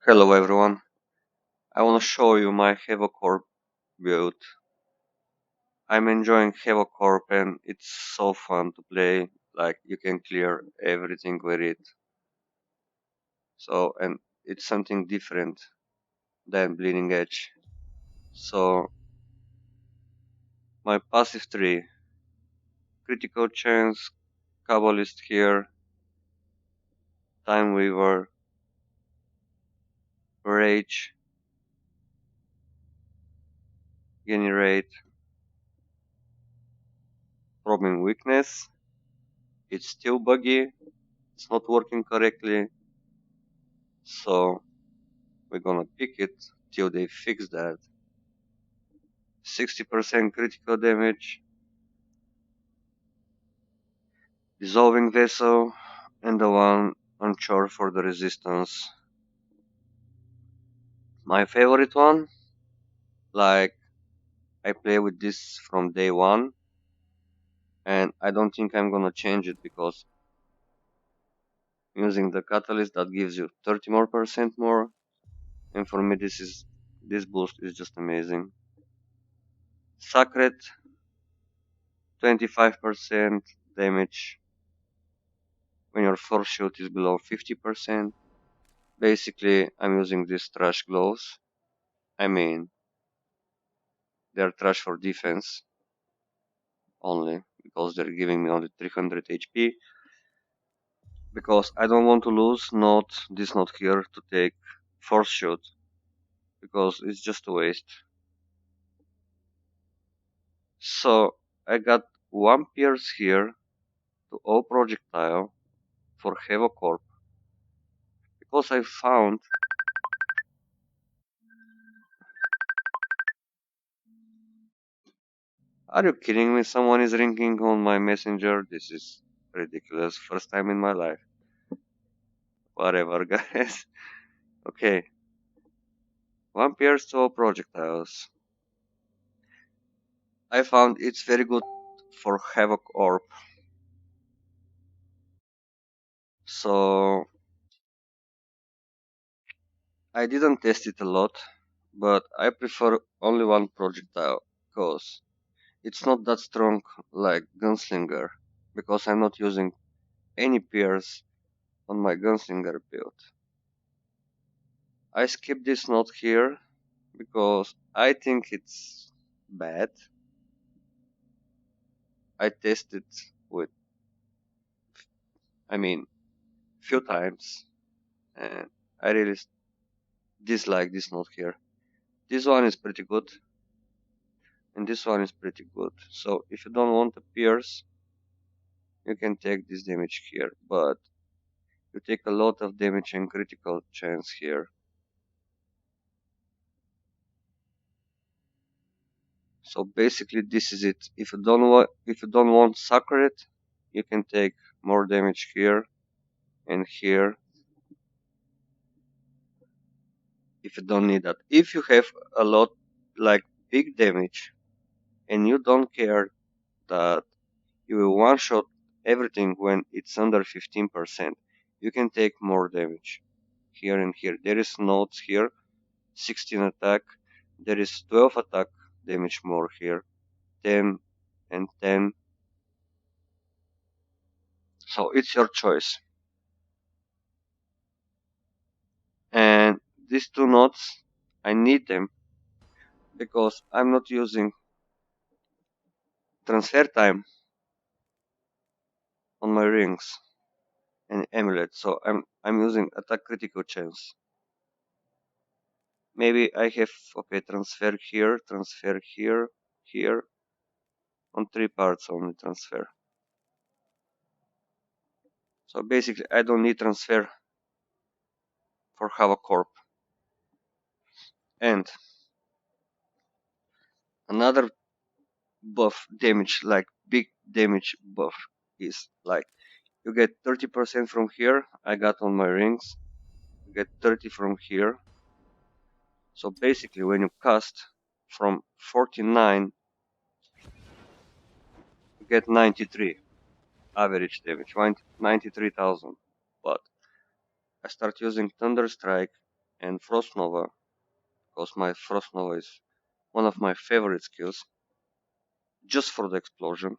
Hello everyone, I want to show you my Havoc Orb build. I'm enjoying Havoc Orb and it's so fun to play, like you can clear everything with it. And it's something different than Bleeding Edge. So, my passive tree, critical chance, Kabbalist here, Time Weaver, Rage, Generate, Probing Weakness. It's still buggy, it's not working correctly, so we're gonna pick it till they fix that. 60% critical damage, dissolving vessel, and the one on shore for the resistance. My favorite one, like I play with this from day one, and I don't think I'm gonna change it because using the catalyst that gives you 30 more percent more, and for me this boost is just amazing. Sacred, 25% damage when your force shoot is below 50%. Basically, I'm using these trash gloves. I mean, they're trash for defense only because they're giving me only 300 HP. Because I don't want to lose this node here to take force shoot because it's just a waste. So I got one pierce here to all projectile for Havoc Orb because I found. Are you kidding me? Someone is ringing on my messenger. This is ridiculous. First time in my life. Whatever, guys. Okay. One pierce to all projectiles. I found it's very good for Havoc Orb. So I didn't test it a lot, but I prefer only one projectile because it's not that strong like Gunslinger because I'm not using any pierce on my Gunslinger build. I skip this note here because I think it's bad. I tested with, few times and I really dislike this note here. This one is pretty good and this one is pretty good. So if you don't want a pierce, you can take this damage here, but you take a lot of damage and critical chance here. So basically this is it. If you don't want Sacred, you can take more damage here and here. If you don't need that. If you have a lot like big damage and you don't care that you will one shot everything when it's under 15%, you can take more damage here and here. There is nodes here, 16 attack, there is 12 attack damage more here, 10 and 10. So it's your choice. And these two nodes, I need them because I'm not using transfer time on my rings and amulet, so I'm using attack critical chance. Maybe I have transfer here, here, on 3 parts only transfer. So basically I don't need transfer for Havoc Orb. And another buff damage, like big damage buff, is like you get 30% from here. I got on my rings. You get 30 from here. So basically when you cast from 49, you get 93 average damage, 93,000. But I start using Thunder Strike and Frost Nova, because my Frost Nova is one of my favorite skills, just for the explosion.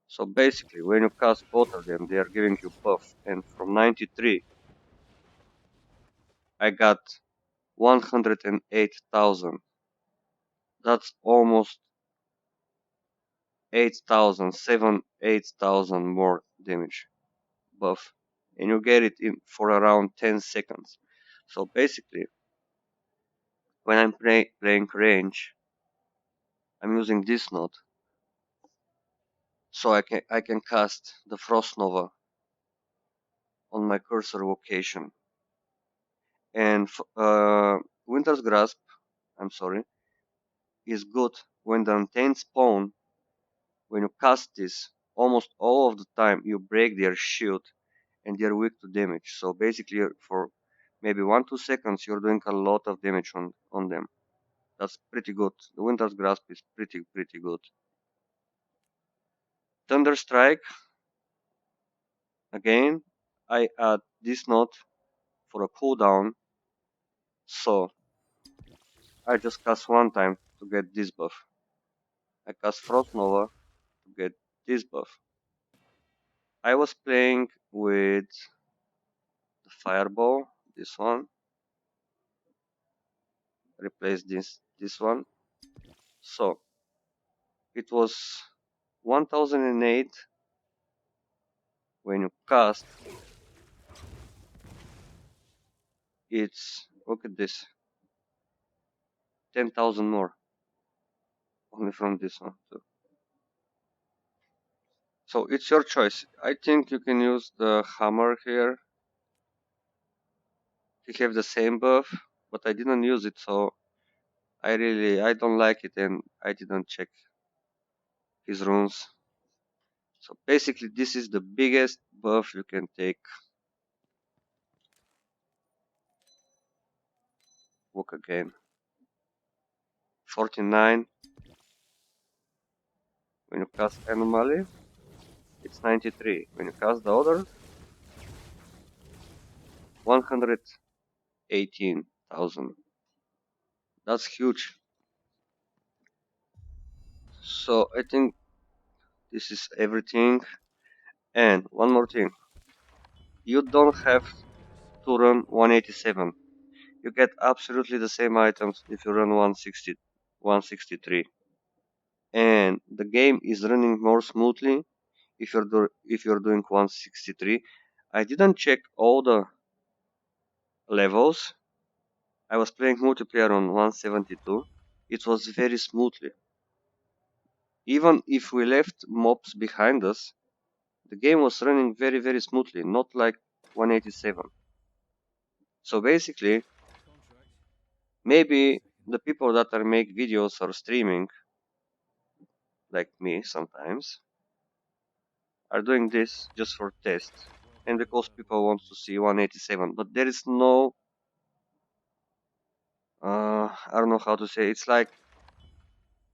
So basically, when you cast both of them, they are giving you buff, and from 93, I got 108,000. That's almost 8,000, 8,000 more damage buff, and you get it in for around 10 seconds. So basically, when I'm playing range, I'm using this node, so I can cast the Frost Nova on my cursor location, and Winter's Grasp, I'm sorry, is good when the Untamed spawn. When you cast this, almost all of the time you break their shield and they're weak to damage. So basically, for maybe 1-2 seconds, you're doing a lot of damage on them. That's pretty good. The Winter's Grasp is pretty good. Thunder Strike, again, I add this node for a cooldown, so I just cast one time to get this buff. I cast Frost Nova to get this buff. I was playing with the Fireball, this one, replace this one. So it was 1008 when you cast. It's, look at this, 10,000 more only from this one too. So it's your choice. I think you can use the hammer here. He have the same buff, but I didn't use it, so I don't like it, and I didn't check his runes. So basically, this is the biggest buff you can take. Look again. 49 when you cast Anomaly. It's 93. When you cast the other, 118,000. That's huge. So I think this is everything. And one more thing. You don't have to run 187. You get absolutely the same items if you run 163. And the game is running more smoothly if you're doing 163. I didn't check all the levels. I was playing multiplayer on 172. It was very smoothly. Even if we left mobs behind us, the game was running very smoothly, not like 187. So basically, maybe the people that are make videos or streaming, like me sometimes, are doing this just for test and because people want to see 187. But there is no, I don't know how to say. It's like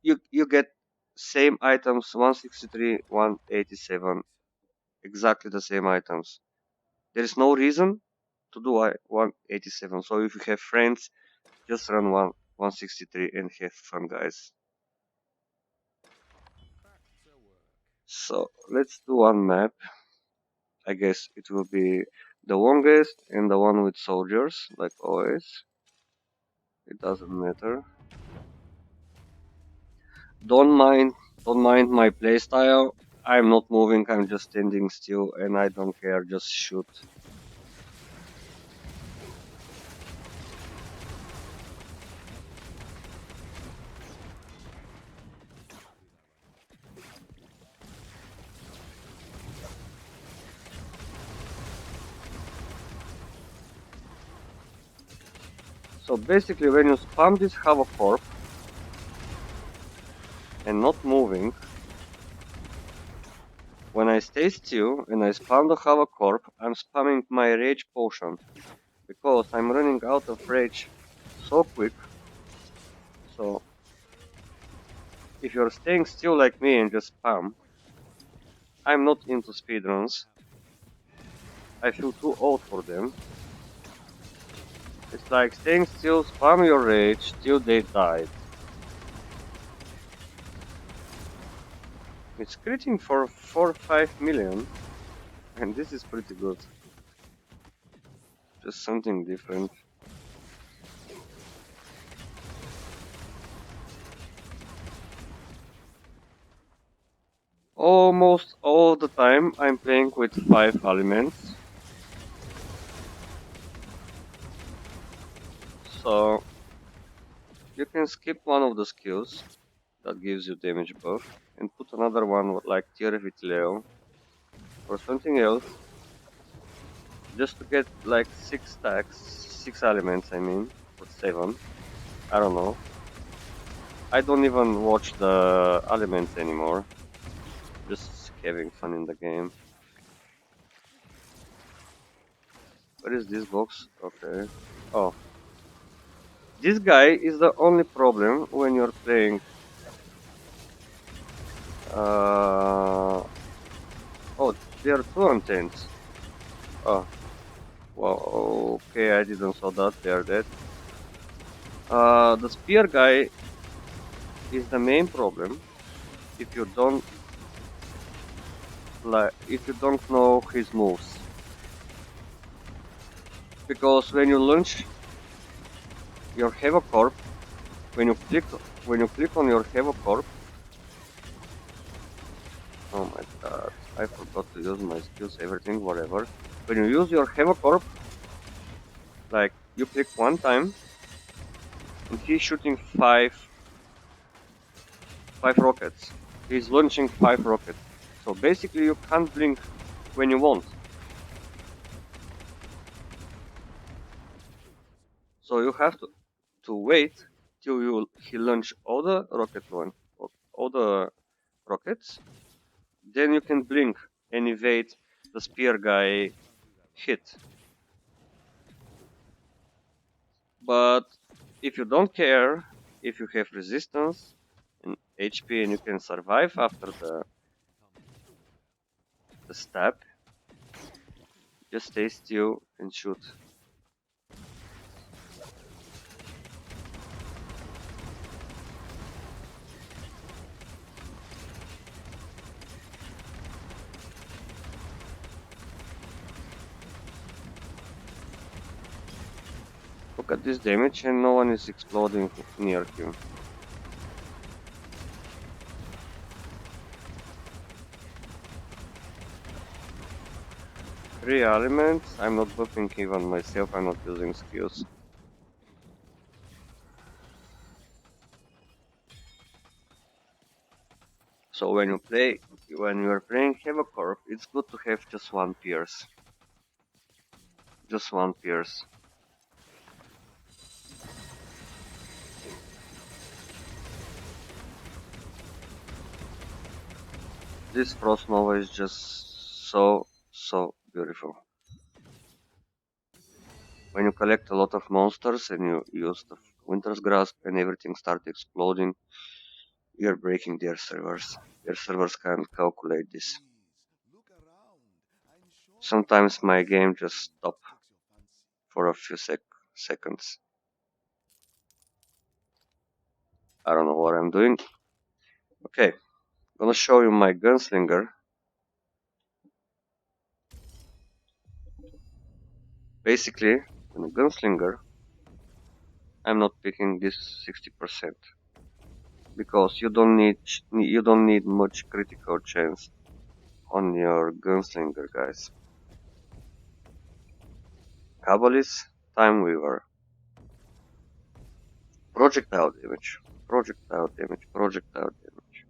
you get same items 163, 187, exactly the same items. There is no reason to do 187. So if you have friends, just run 163 and have fun, guys. So let's do one map. I guess it will be the longest and the one with soldiers, like always. It doesn't matter. Don't mind my playstyle. I'm not moving, I'm just standing still and I don't care, just shoot. So basically when you spam this Havoc Orb and not moving, when I stay still and I spam the Havoc Orb, I'm spamming my rage potion because I'm running out of rage so quick. So if you're staying still like me and just spam, I'm not into speedruns. I feel too old for them. It's like staying still, spam your rage till they died. It's critting for 4-5 million, and this is pretty good. Just something different. Almost all the time I'm playing with 5 elements. So you can skip one of the skills that gives you damage buff and put another one like Tierra Vitileo or something else just to get like 6 stacks, 6 elements I mean, or 7, I don't know. I don't even watch the elements anymore, just having fun in the game. What is this box? Okay. Oh. This guy is the only problem when you're playing. Oh, there are 2 antennas. Oh. Well, okay, I didn't saw that. They are dead. The spear guy is the main problem if you don't know his moves. Because when you launch your Havoc Orb, when you click on your Havoc Orb, oh my god, I forgot to use my skills, everything, whatever. When you use your Havoc Orb, like you click one time, and he's shooting five rockets. He's launching 5 rockets. So basically, you can't blink when you want. So you have to wait till he launch all the all the rockets. Then you can blink and evade the spear guy hit. But if you don't care, if you have resistance and HP and you can survive after the stab, just stay still and shoot. Look at this damage and no one is exploding near him. Three elements, I'm not buffing even myself, I'm not using skills. So when you are playing Havoc Orb, it's good to have just one pierce. Just one pierce. This Frost Nova is just so beautiful. When you collect a lot of monsters and you use the Winter's Grasp and everything starts exploding, you're breaking their servers. Their servers can't calculate this. Sometimes my game just stops for a few seconds. I don't know what I'm doing. Okay, I'm gonna show you my Gunslinger. Basically, in a Gunslinger, I'm not picking this 60% because you don't need much critical chance on your Gunslinger, guys. Kabbalist, Time Weaver, projectile damage, projectile damage, projectile damage.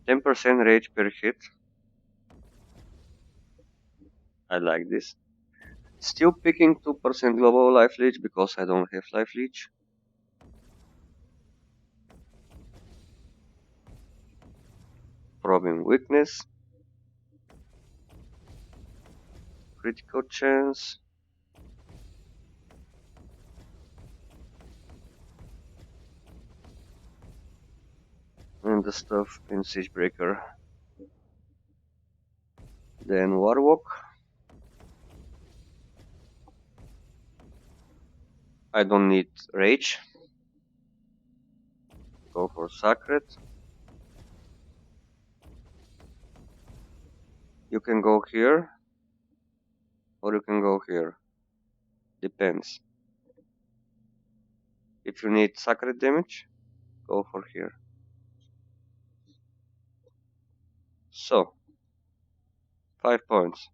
10% rage per hit. I like this. Still picking 2% global life leech because I don't have life leech. Probing weakness. Critical chance. And the stuff in Siegebreaker. Then Warwalk. I don't need rage. Go for sacred. You can go here, or you can go here. Depends. If you need sacred damage, go for here. So, 5 points.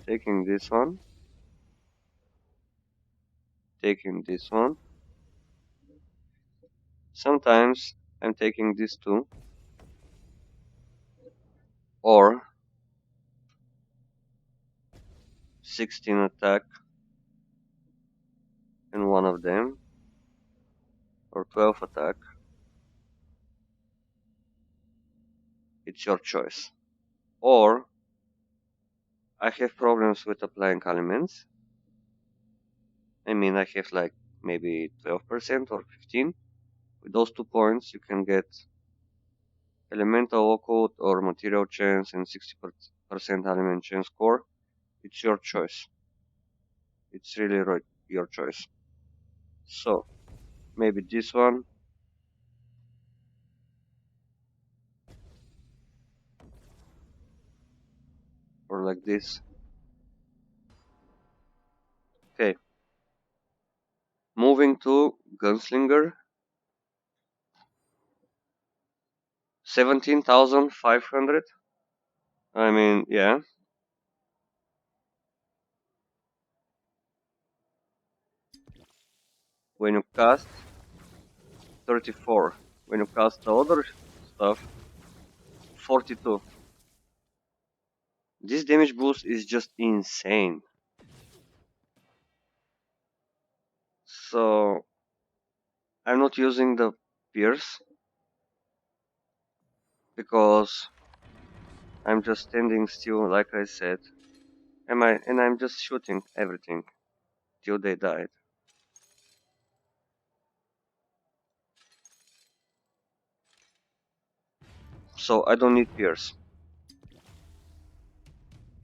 Taking this one. Taking this one. Sometimes I'm taking this too. Or 16 attack in one of them. Or 12 attack. It's your choice. Or I have problems with applying elements. I mean, I have like maybe 12% or 15. With those 2 points, you can get elemental occult or material chance and 60% element chance core. It's your choice. It's really your choice. So, maybe this one. Or like this. Okay. Moving to Gunslinger. 17,500. I mean, yeah. When you cast 34. When you cast the other stuff, 42. This damage boost is just insane. So I'm not using the pierce because I'm just standing still, like I said, and I'm just shooting everything till they died. So I don't need pierce.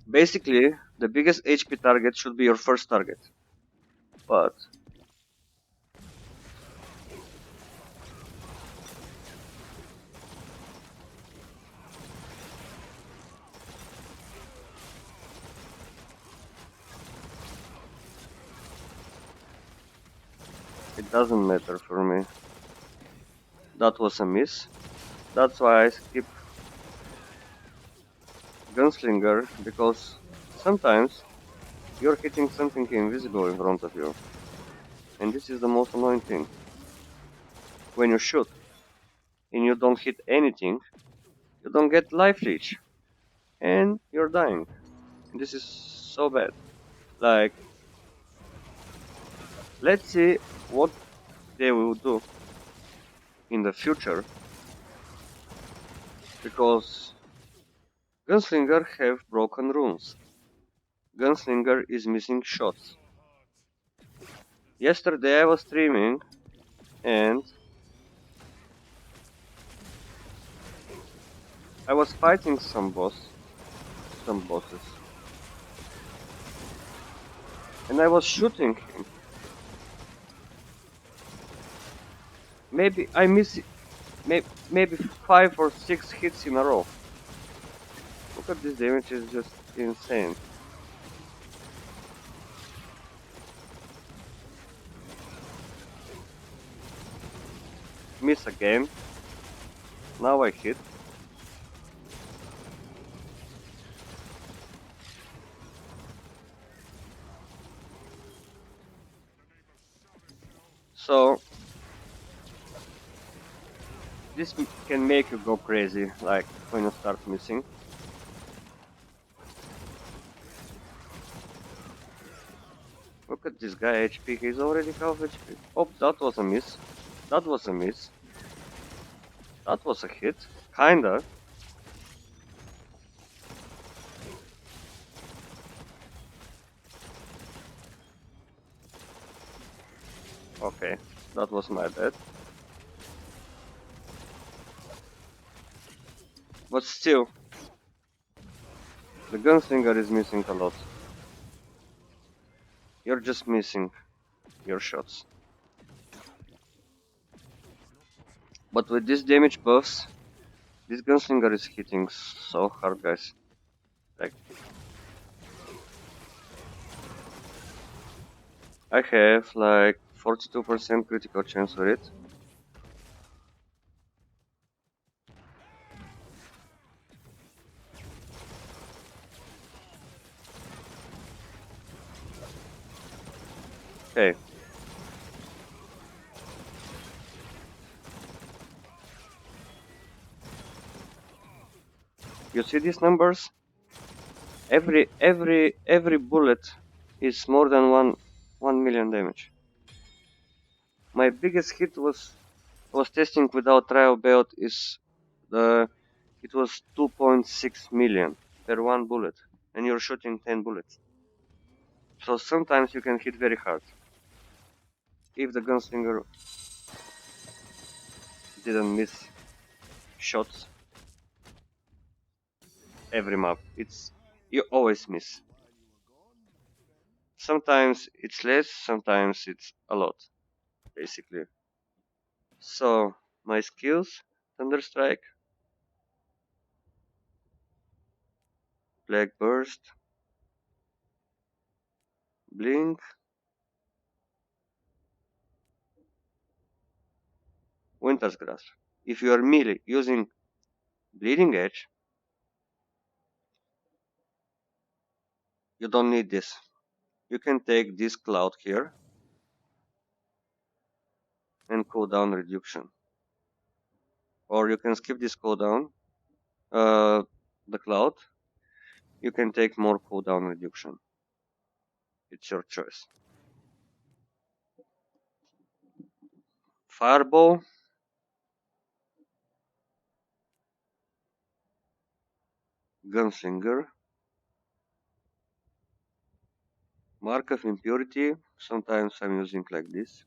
Basically, the biggest HP target should be your first target, but it doesn't matter for me. That was a miss. That's why I skip Gunslinger, because sometimes you're hitting something invisible in front of you. And this is the most annoying thing. When you shoot and you don't hit anything, you don't get life leech. And you're dying. And this is so bad. Like, let's see what they will do in the future. Because Gunslinger have broken runes. Gunslinger is missing shots. Yesterday I was streaming and I was fighting some bosses. And I was shooting him. Maybe I miss maybe 5 or 6 hits in a row. Look at this damage, is just insane. Miss again. Now I hit. So this can make you go crazy, like when you start missing. Look at this guy HP, he's already half HP. Oh, that was a miss. That was a miss. That was a hit. Kinda. Okay, that was my bad. But still, the Gunslinger is missing a lot. You're just missing your shots. But with this damage buffs, this gunslinger is hitting so hard, guys. Like, I have like 42% critical chance with it. Okay. You see these numbers? Every bullet is more than 1 million damage. My biggest hit was testing without trial belt is the it was 2.6 million per one bullet, and you're shooting 10 bullets. So sometimes you can hit very hard. If the gunslinger didn't miss shots every map, it's you always miss. Sometimes it's less, sometimes it's a lot, basically. So my skills: Thunderstrike, Black Burst, Blink, Winter's Grasp. If you are melee using Bleeding Edge, you don't need this. You can take this cloud here and cooldown reduction. Or you can skip this cooldown, the cloud. You can take more cooldown reduction. It's your choice. Fireball, Gunslinger, Mark of Impurity. Sometimes I'm using like this,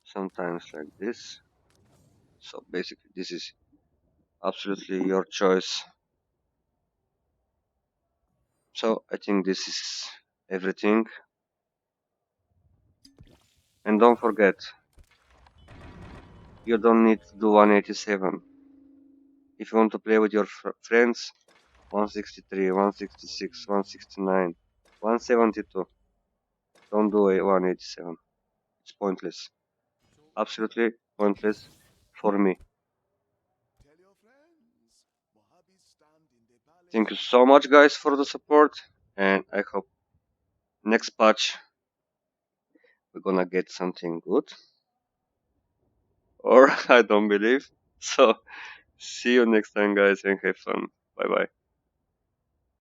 sometimes like this. So basically this is absolutely your choice. So I think this is everything. And don't forget, you don't need to do 187. If you want to play with your friends, 163, 166, 169, 172. Don't do a 187. It's pointless. Absolutely pointless for me. Thank you so much, guys, for the support, and I hope next patch we're gonna get something good. Or I don't believe. So see you next time, guys, and have fun. Bye bye.